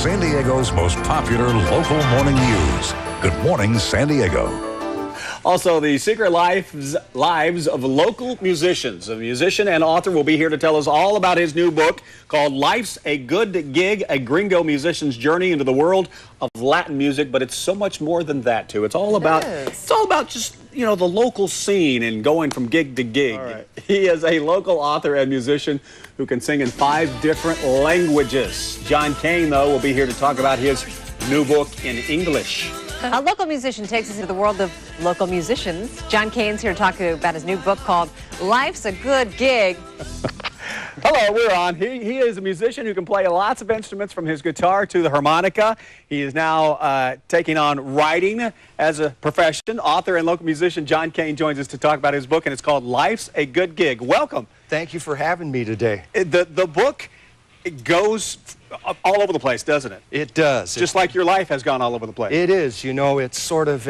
San Diego's most popular local morning news. Good Morning San Diego. Also, the secret lives of local musicians. A musician and author will be here to tell us all about his new book called Life's a Good Gig, a gringo musician's journey into the world of Latin music. But it's so much more than that, too. It's all about just, you know, the local scene and going from gig to gig. Right. He is a local author and musician who can sing in 5 different languages. John Kane, though, will be here to talk about his new book in English. A local musician takes us into the world of local musicians. John Kane's here to talk about his new book called Life's a Good Gig. Hello, we're on. He is a musician who can play lots of instruments from his guitar to the harmonica. He is now taking on writing as a profession. Author and local musician John Kane joins us to talk about his book, and it's called Life's a Good Gig. Welcome. Thank you for having me today. The book goes all over the place, doesn't it? It does. Just like your life has gone all over the place. It is. You know, it's sort of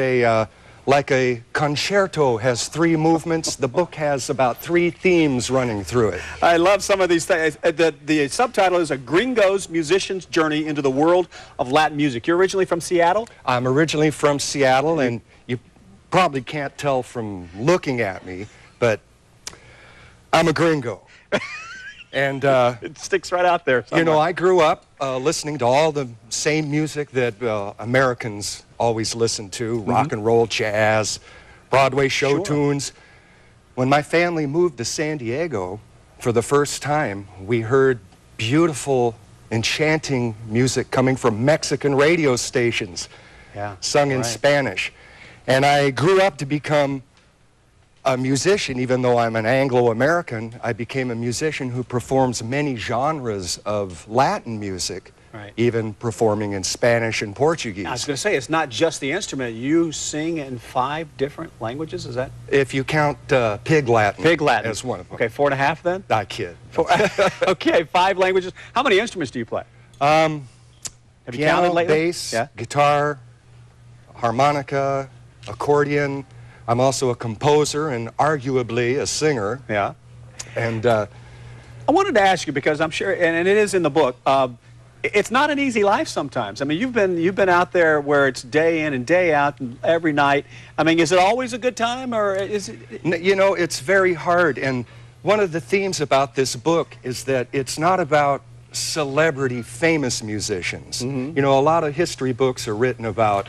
like a concerto has 3 movements. The book has about 3 themes running through it. I love some of these things. The subtitle is A Gringo's Musician's Journey into the World of Latin Music. You're originally from Seattle? I'm originally from Seattle, and you probably can't tell from looking at me, but I'm a gringo. And it sticks right out there somewhere. You know, I grew up listening to all the same music that Americans always listen to, rock and roll, jazz, Broadway show tunes. When my family moved to San Diego for the first time, we heard beautiful, enchanting music coming from Mexican radio stations, sung in Spanish. And I grew up to become a musician. Even though I'm an Anglo-American, I became a musician who performs many genres of Latin music, even performing in Spanish and Portuguese. I was going to say, it's not just the instrument. You sing in 5 different languages, is that? If you count Pig Latin. Pig Latin. As one of them. Okay, 4.5 then? I kid. Okay, 5 languages. How many instruments do you play? Have you piano, counted lately? Bass, guitar, harmonica, accordion. I'm also a composer and arguably a singer. Yeah. And I wanted to ask you, because I'm sure, and it is in the book, it's not an easy life sometimes. I mean, you've been out there where it's day in and day out and every night. I mean, is it always a good time, or is it? You know, it's very hard. And one of the themes about this book is that it's not about celebrity, famous musicians. You know, a lot of history books are written about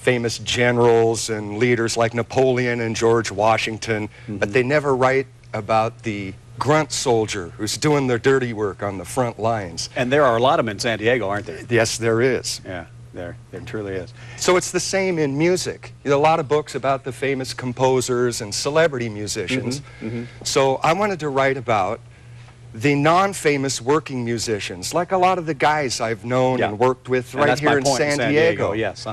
famous generals and leaders like Napoleon and George Washington, but they never write about the grunt soldier who's doing the dirty work on the front lines. And there are a lot of them in San Diego, aren't there? Yes, there is. Yeah, there truly is. So it's the same in music. You know, a lot of books about the famous composers and celebrity musicians. So I wanted to write about the non-famous working musicians, like a lot of the guys I've known and worked with right here in San Diego. Yes,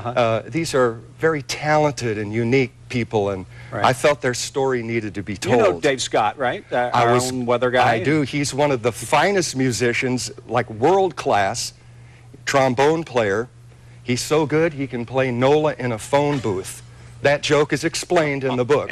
these are very talented and unique people, and I felt their story needed to be told. You know Dave Scott, right? Our own weather guy. I do. He's one of the finest musicians, like world-class trombone player. He's so good he can play Nola in a phone booth. That joke is explained in the book.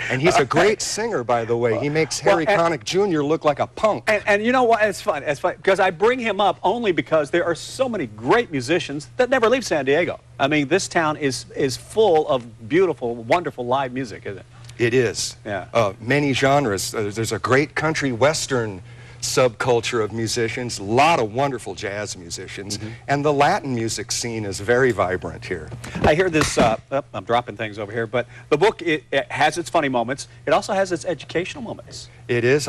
And he's a great singer, by the way. He makes Harry Connick Jr. look like a punk. And you know what? It's fun. It's fun because I bring him up only because there are so many great musicians that never leave San Diego. I mean, this town is full of beautiful, wonderful live music, isn't it? It is. Yeah. Many genres. There's a great country western subculture of musicians, a lot of wonderful jazz musicians, and the Latin music scene is very vibrant here. I hear this, I'm dropping things over here, but the book, it has its funny moments. It also has its educational moments. It is.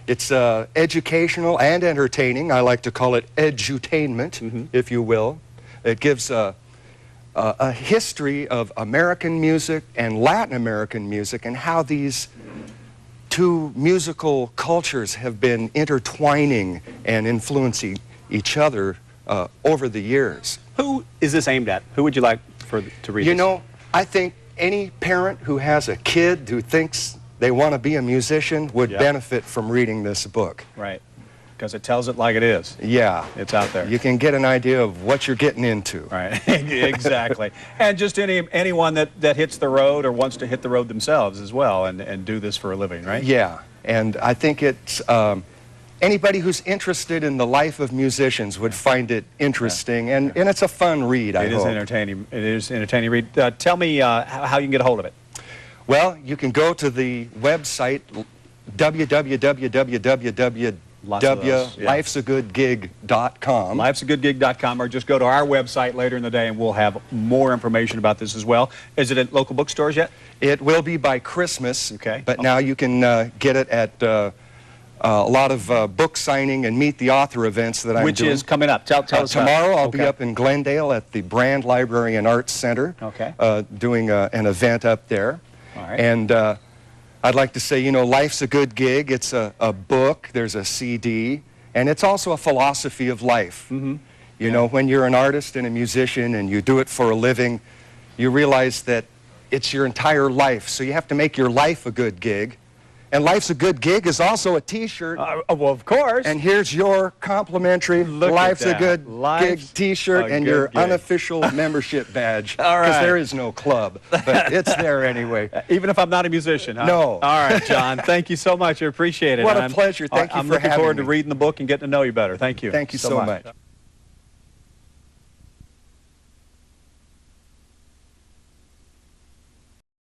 It's educational and entertaining. I like to call it edutainment, if you will. It gives a history of American music and Latin American music and how these 2 musical cultures have been intertwining and influencing each other over the years. Who is this aimed at? Who would you like to read this? You know, I think any parent who has a kid who thinks they want to be a musician would benefit from reading this book. Right, because it tells it like it is. Yeah. It's out there. You can get an idea of what you're getting into. Right, exactly. And just anyone that hits the road or wants to hit the road themselves as well and do this for a living, right? Yeah, and I think it's anybody who's interested in the life of musicians would find it interesting, and it's a fun read, I hope. It is entertaining. It is entertaining read. Tell me how you can get a hold of it. Well, you can go to the website www.lifesagoodgig.com. Lifesagoodgig.com, or just go to our website later in the day and we'll have more information about this as well. Is it at local bookstores yet? It will be by Christmas, okay. But now you can get it at a lot of book signing and meet the author events that I'm doing. Which is coming up. Tell us tomorrow I'll be up in Glendale at the Brand Library and Arts Center, doing an event up there. All right. And I'd like to say, you know, Life's a Good Gig. It's a book, there's a CD, and it's also a philosophy of life. You know, when you're an artist and a musician and you do it for a living, you realize that it's your entire life, so you have to make your life a good gig. And Life's a Good Gig is also a T-shirt. Well, of course. And here's your complimentary Life's a Good Gig T-shirt and your unofficial membership badge. All right. Because there is no club, but it's there anyway. Even if I'm not a musician, huh? No. All right, John. Thank you so much. I appreciate it. What a pleasure. Thank you for having me. I'm looking forward to reading the book and getting to know you better. Thank you. Thank you so much.